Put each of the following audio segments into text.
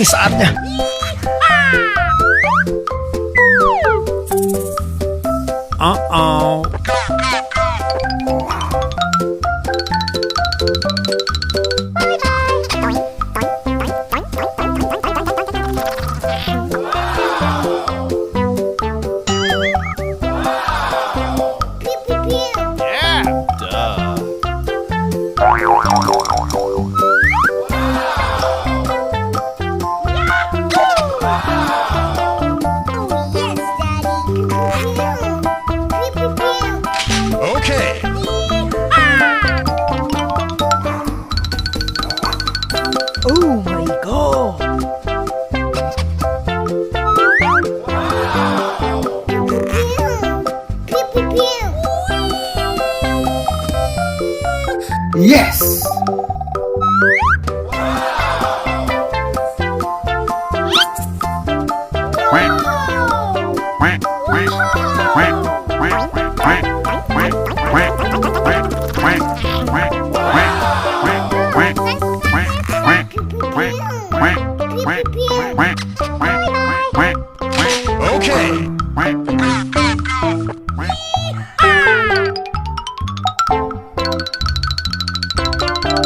Ini saatnya. Uh-oh. Oh my god. Yes.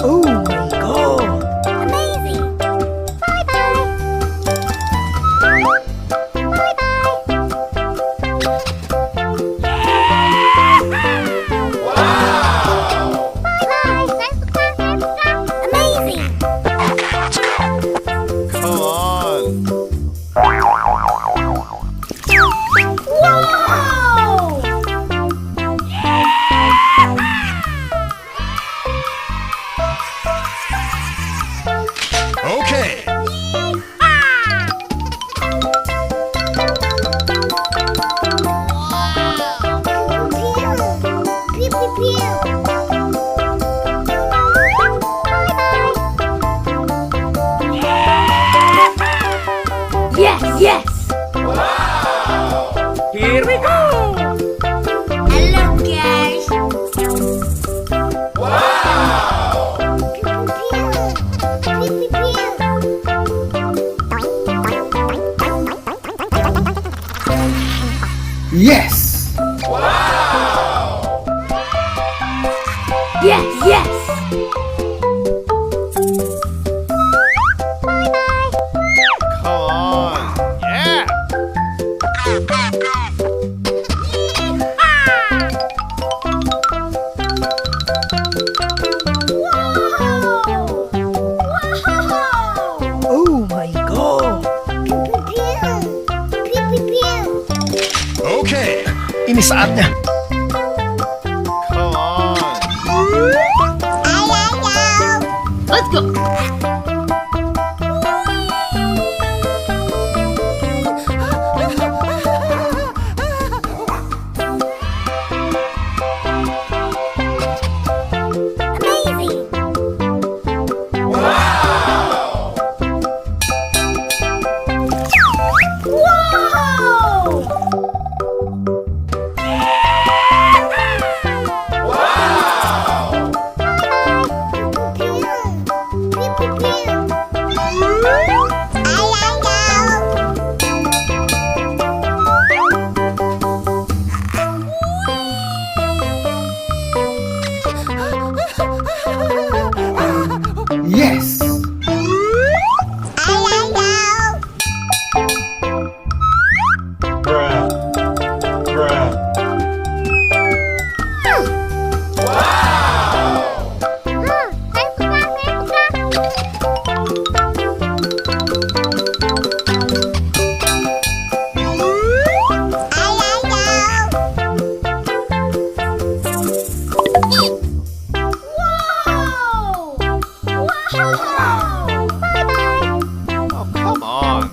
Oh my god. Amazing. Bye-bye. Amazing. Come on. Okay. Yes, yes. Here we go. Hello, guys. Yes. Yes, yes. Come on. Yeah. Oh my god. Okay. Ini saatnya. Come on. Let's go. Amazing. Wow. Yes. Bruh. Bruh. Oh, come on.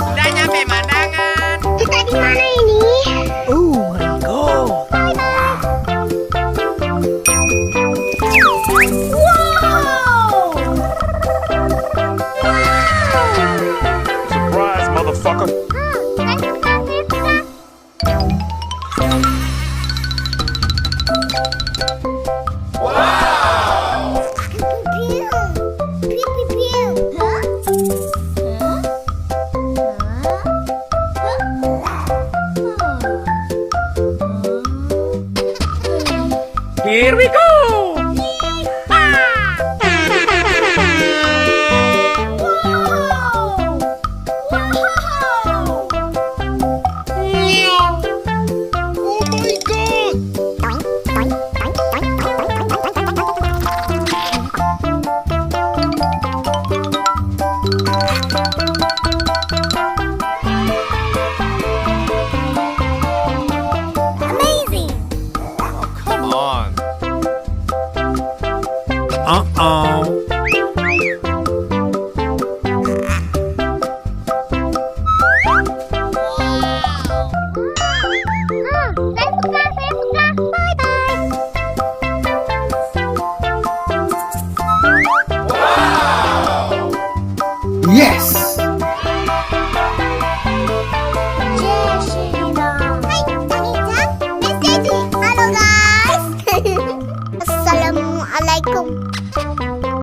Udah nyampe mandangan. Kita di mana ini? Oh my god. Here we go. Oh my god! Amazing! Come on. Uh-oh. Saya suka. Bye-bye. Yes!